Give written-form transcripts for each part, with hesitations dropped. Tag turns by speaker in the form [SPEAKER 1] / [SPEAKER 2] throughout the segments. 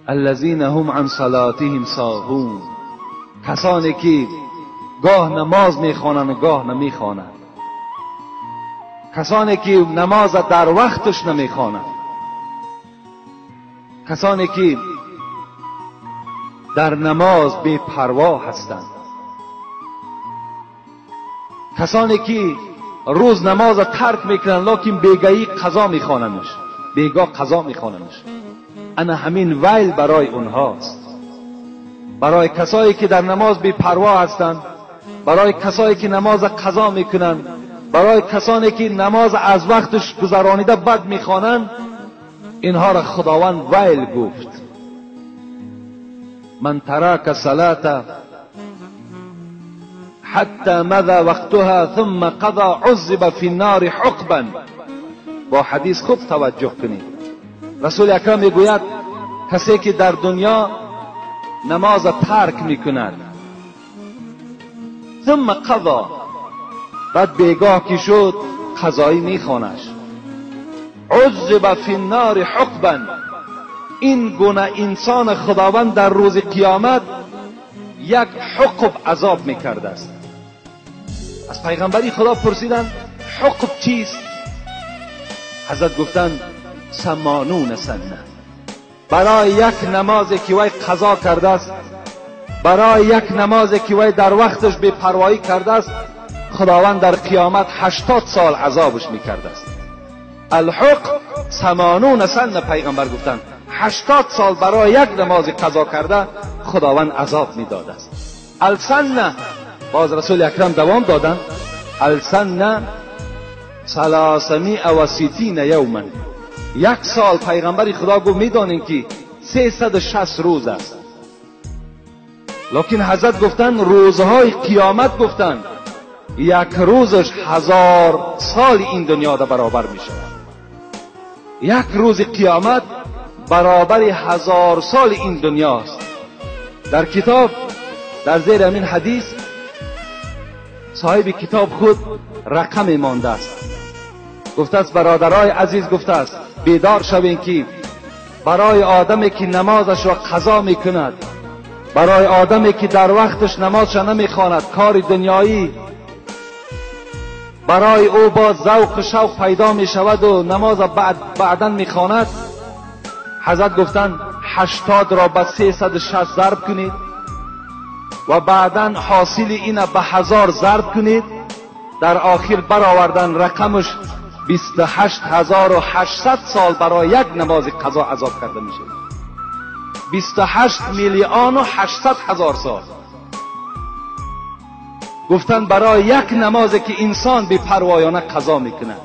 [SPEAKER 1] الذین هم عن صلاتهم ساهون، کسانی که گاه نماز میخوانند و گاه نمیخوانند، کسانی که نماز در وقتش نمیخوانند، کسانی که در نماز بی پروا هستند، کسانی که روز نماز ترک میکنند لکن بیگاهی قضا میخوانندش، بیگاه قضا میخوانندش. انا همین ویل برای اونهاست، برای کسایی که در نماز بی پروا هستند، برای کسایی که نماز قضا میکنند، برای کسانی که نماز از وقتش گذرانیده بد میخوانند، اینها را خداوند ویل گفت. من ترک صلاة حتی مضى وقتها ثم قضى عذب في النار حقبا. با حدیث خوب توجه کنید. رسول اکرم میگوید کسی که در دنیا نماز ترک میکند ثم قضا، بعد بیگاه که شد قضایی میخوانش، عذب فی النار حقبا، این گونه انسان خداوند در روز قیامت یک حقب عذاب میکرده است. از پیغمبری خدا پرسیدند حقب چیست؟ حضرت گفتند 80 سنه. برای یک نمازی که وی قضا کرده است، برای یک نمازی که وی در وقتش بی پروایی کرده است، خداوند در قیامت 80 سال عذابش میکرده است. الحق 80 سنه. پیغمبر گفتند 80 سال برای یک نماز قضا کرده خداوند عذاب میداده است. السنه، باز رسول اکرم دوام دادن، السنه 360 یوما. یک سال پیغمبر خدا گفت میدانین که 360 روز است، لیکن حضرت گفتن روزهای قیامت گفتن یک روزش 1000 سال این دنیا دا برابر می شود. یک روز قیامت برابر 1000 سال این دنیاست. در کتاب در زیر همین حدیث صاحب کتاب خود رقم مانده است. گفته است برادرای عزیز، گفته است بیدار شوین که برای آدمی که نمازش را قضا میکند، برای آدمی که در وقتش نمازش نمیخواند، کار دنیایی برای او با ذوق و شوق پیدا میشود و نماز بعداً میخواند، حضرت گفتند 80 را به 360 ضرب کنید و بعداً حاصل این به 1000 ضرب کنید، در آخر برآوردن رقمش 28800 سال برای یک نماز قضا عذاب کرده میشه. 28,800,000 سال. گفتن برای یک نمازی که انسان بی پروایانه قضا میکنه.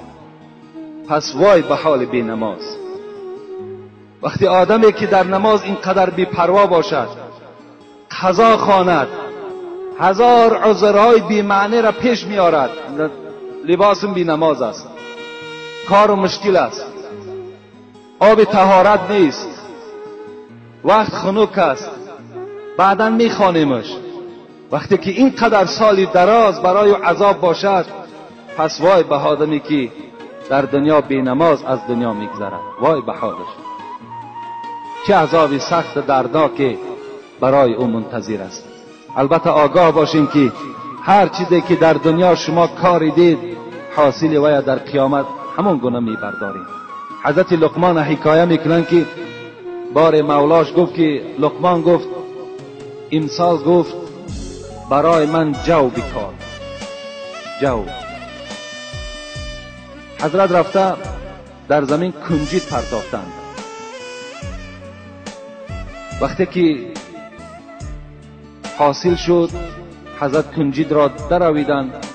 [SPEAKER 1] پس وای به حال بی نماز. وقتی آدمی که در نماز اینقدر بی پروا باشد، قضا خواند، 1000 عذرهای بی معنی را پیش میارد، لباسم بی نماز است، کار مشکل است، آب طهارت نیست، وقت خنک است، بعدا میخوانیمش. وقتی که اینقدر سالی دراز برای عذاب باشد، پس وای به آدمی که در دنیا بی نماز از دنیا میگذرد، وای به حالش. چه عذابی سخت دردناک برای او منتظر است. البته آگاه باشین که هر چیزی که در دنیا شما کاری دید، حاصل وی در قیامت همون گونه میبرداریم. حضرت لقمان حکایه میکنن که بار مولاش گفت که لقمان گفت امسال گفت برای من جو بکار، جو. حضرت رفته در زمین کنجید پرداختند. وقتی که حاصل شد، حضرت کنجید را درآویدند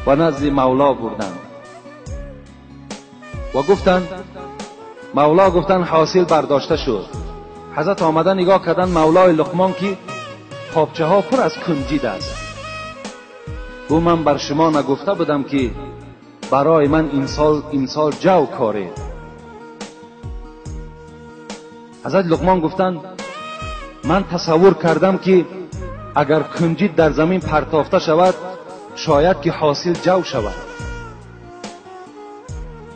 [SPEAKER 1] و نزد مولا بردند و گفتند، مولا گفتند حاصل برداشته شد. حضرت آمدن نگاه کردن مولای لقمان که خوابچه ها پر از کنجید است. گفت من بر شما نگفته بودم که برای من امسال جو کاره. حضرت لقمان گفتند من تصور کردم که اگر کنجید در زمین پرتافته شود شاید که حاصل جو شود.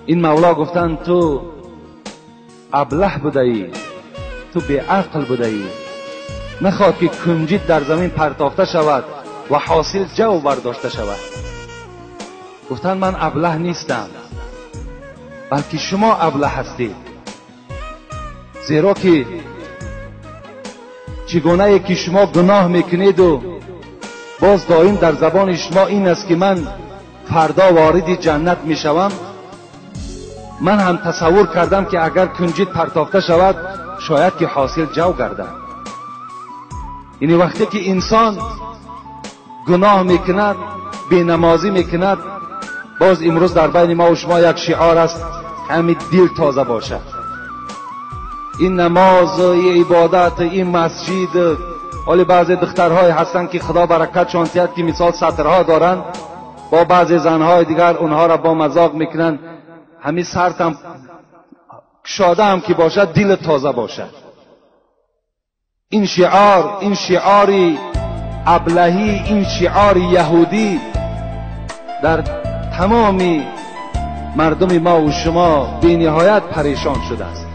[SPEAKER 1] این مولا گفتند تو ابله بودی، تو به عقل بوده ای. نخواد که کنجید در زمین پرتافته شود و حاصل جو برداشته شود. گفتن من ابله نیستم، بلکه شما ابله هستید. زیرا که چگونه که شما گناه میکنید و باز دائم در زبان شما این است که من فردا وارد جنت میشوم، من هم تصور کردم که اگر کنجید پرتافته شود شاید که حاصل جو گردد. یعنی وقتی که انسان گناه میکند، بینمازی میکند، باز امروز در بین ما و شما یک شعار است که همین دل تازه باشد. این نماز، این عبادت، این مسجد، ولی بعضی دخترهای هستن که خدا برکتشان دهد که مثال سطرها دارن، با بعضی زنهای دیگر اونها را با مذاق میکنن. همین سرتم شاده هم که باشد دل تازه باشد. این شعار، این شعاری ابلهی، این شعار یهودی در تمامی مردم ما و شما بی نهایت پریشان شده است.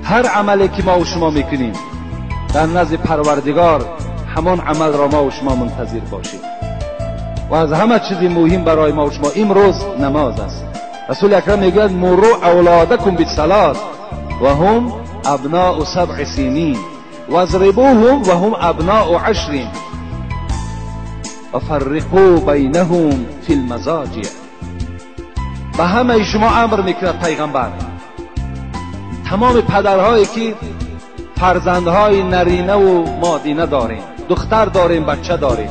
[SPEAKER 1] هر عملی که ما و شما میکنیم در نزد پروردگار همان عمل را ما و شما منتظر باشیم. و از همه چیز مهم برای ما و شما امروز نماز است. رسول اکرم میگوید مروا اولادکم بالصلاة و هم ابناء 7 سنین واضربوهم و هم ابناء 10 و فرقوا بینهم فی المضاجع. به همه شما امر میکند پیغمبر، تمام پدرهایی که فرزندهای نرینه و مادینه داریم، دختر داریم، بچه داریم،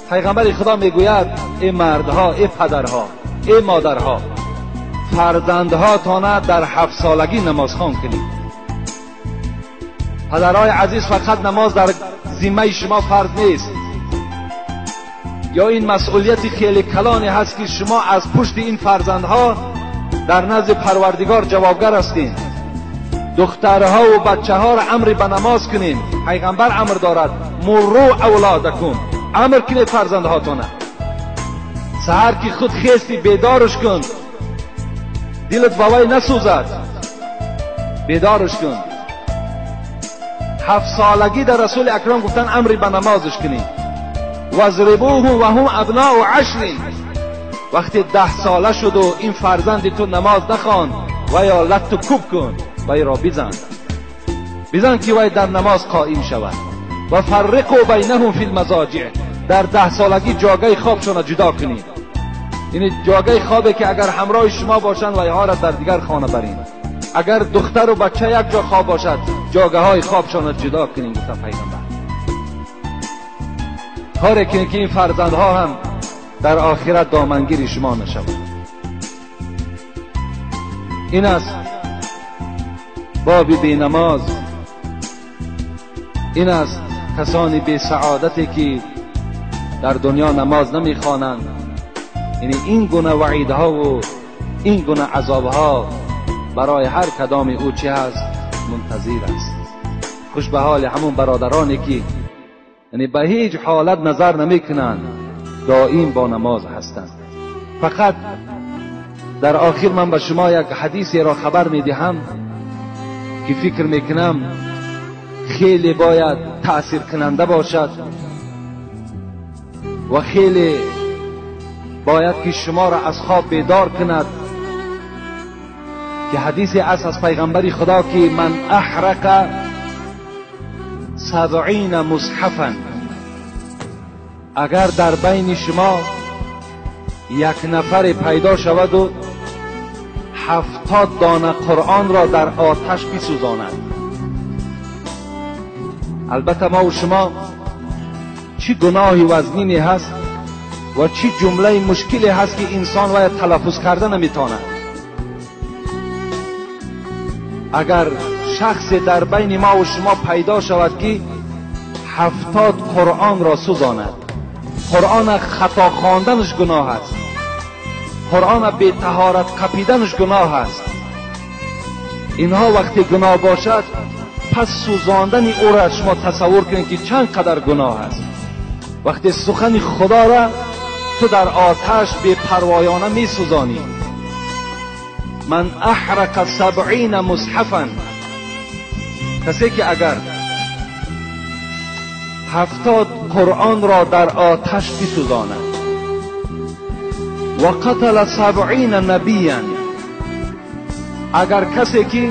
[SPEAKER 1] پیغمبر خدا میگوید ای مردها، ای پدرها، ای مادرها، فرزندهاتان در 7 سالگی نماز خوان کنید. پدرهای عزیز، فقط نماز در ذمه شما فرض نیست، یا این مسئولیت خیلی کلانی هست که شما از پشت این فرزندها در نزد پروردگار جوابگر هستین. دخترها و بچه ها را امر به نماز کنین. پیغمبر امر دارد مروا اولادکم، امر کنید فرزندهاتون. سحر که خود خیستی بیدارش کن، دلت باوی نسوزد، بیدارش کن. 7 سالگی در رسول اکرم گفتن امر به نمازش کنید. واضربوهم و هم ابناء 10. وقتی 10 ساله شد و این فرزند تو نماز نخوان و یا لتو کوب کن و را بزن که وای در نماز قائم شود. و فرقوا بینهم فی المضاجع، در 10 سالگی جاگه خوابشون جدا کنید. یعنی جاگه خوابه که اگر همراه شما باشند و اینها را در دیگر خانه برین. اگر دختر و بچه یک جا خواب باشد جاگه های خوابشون جدا کنید. گفتن پیغمبر کاری کنید که این فرزندها هم در آخرت دامنگیر شما نشود. این است باب بی نماز. این است کسانی بی سعادتی که در دنیا نماز نمیخوانند. یعنی این گونه وعیدها و این گونه عذابها برای هر کدام او چه هست منتظر است. خوش به حال همون برادرانی که یعنی به هیچ حالت نظر نمیکنند، دائم با نماز هستند. فقط در آخر من به شما یک حدیثی را خبر میدهم که فکر میکنم خیلی باید تأثیر کننده باشد و خیلی باید که شما را از خواب بیدار کند، که حدیثی است از پیغمبر خدا که من احرق 70 مصحفا، اگر در بین شما یک نفر پیدا شود و 70 دانه قرآن را در آتش بسوزاند. البته ما و شما چی گناهی وزنینی هست و چی جمله مشکلی هست که انسان باید تلفظ کرده نمیتواند. اگر شخص در بین ما و شما پیدا شود که 70 قرآن را سوزاند، قرآن خطا خواندنش گناه است، قرآن بی طهارت قپیدنش گناه است، اینها وقتی گناه باشد پس سوزاندن او را شما تصور کنید که چند قدر گناه است. وقتی سخن خدا را تو در آتش بی پروایانه می سوزانی، من احرق 70 مصحفا، کسی که اگر 70 قرآن را در آتش بسوزاند و قتل 70 نبیا، اگر کسی که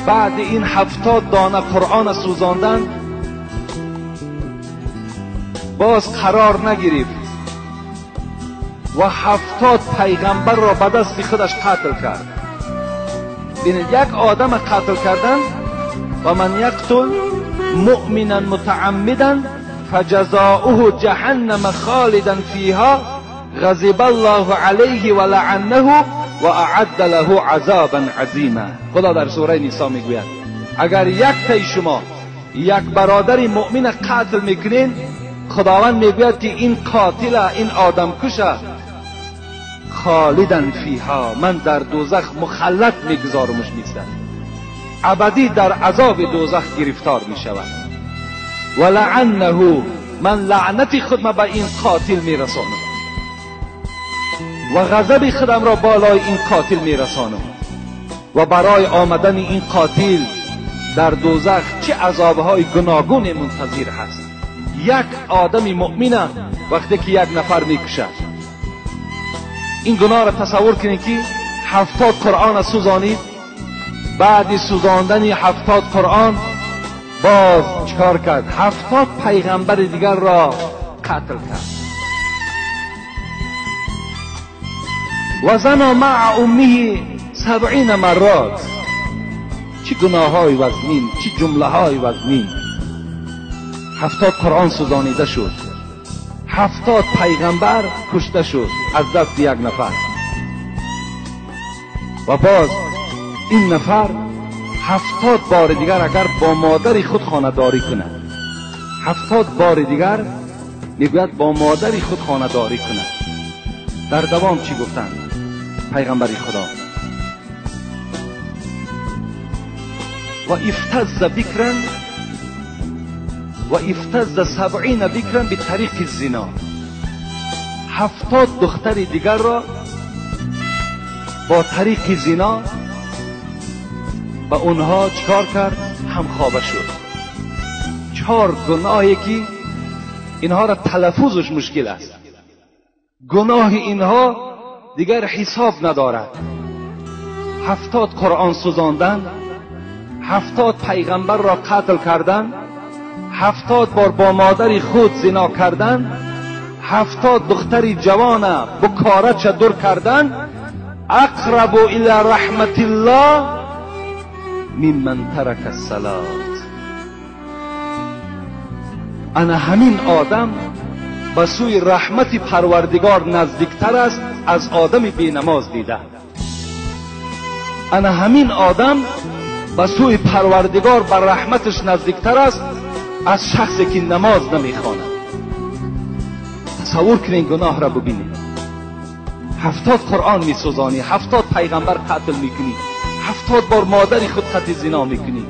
[SPEAKER 1] بعد این 70 دانه قرآن سوزاندن باز قرار نگرفت و 70 پیغمبر را به دست خودش قتل کرد. ببینید، یک آدم قتل کردن و من یقتل مؤمنا متعمدا فجزاؤه جهنم خالدا فیها غضب الله علیه و لعنه و اعد له عذابا عظیما. خدا در سوره نساء میگوید اگر یک تای شما یک برادر مؤمن قتل میکنین، خداوند میگوید که این قاتل، این آدم کشه، خالدا فیها، من در دوزخ مخلد میگذارمش نیستم، ابدی در عذاب دوزخ گرفتار میشود. و لعنه، من لعنتی خودم به این قاتل میرسانم و غضب خودم را بالای این قاتل میرسانم و برای آمدن این قاتل در دوزخ چه عذابهای گوناگون منتظر هست. یک آدم مؤمن وقتی که یک نفر میکشد، این گناه را تصور کنید که 70 قرآن سوزانید، بعد سوزاندن 70 قرآن باز چکار کرد؟ 70 پیغمبر دیگر را قتل کرد. و زنا مع امه 70 مرات. چه گناه های وزمین، چه جمله های وزمین. 70 قرآن سوزانیده شد، 70 پیغمبر کشته شد از دست یک نفر. و باز این نفر 70 بار دیگر اگر با مادر خود خانه‌داری کند، 70 بار دیگر میگوید با مادر خود خانه‌داری کند. در دوام چی گفتند پیغمبری خدا؟ و افتز بکرن و افتز 70 بکرن به طریق الزنا. 70 دختر دیگر را با طریق زنا با اونها چکار کرد؟ همخوابه شد. 4 گناهی که اینها را تلفظش مشکل است. گناه اینها دیگر حساب ندارد. 70 قرآن سوزاندن، 70 پیغمبر را قتل کردن، 70 بار با مادر خود زنا کردن، 70 دختری جوان با کاره چدر کردن. اقرب الى رحمت الله ممن ترک الصلاة. انا همین آدم به سوی رحمت پروردگار نزدیکتر است از آدم بی نماز دیده. انا همین آدم به سوی پروردگار بر رحمتش نزدیکتر است از شخصی که نماز نمیخواند. تصور کنین گناه را ببینید. 70 قرآن میسوزانی، 70 پیغمبر قتل میکنی، 70 بار مادر خود قتل زنا میکنی،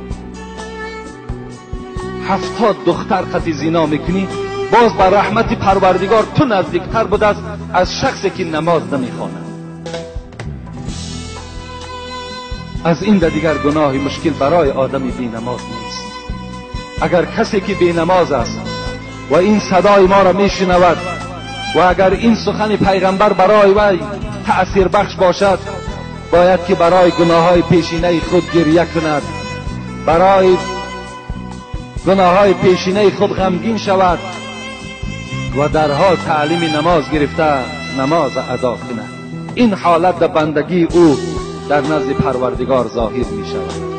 [SPEAKER 1] 70 دختر قتل زنا میکنی، باز بر رحمت پروردگار تو نزدیکتر بود از شخصی که نماز نمیخواند. از این دیگر گناهی مشکل برای آدمی بی نماز نیست. اگر کسی که بی نماز است و این صدای ما را میشنود و اگر این سخن پیغمبر برای وی تأثیر بخش باشد، باید که برای گناههای پیشینه خود گریه کند، برای گناههای پیشینه خود غمگین شود و در حال تعلیم نماز گرفته نماز ادا کند. این حالت در بندگی او در نزد پروردگار ظاهر می شود.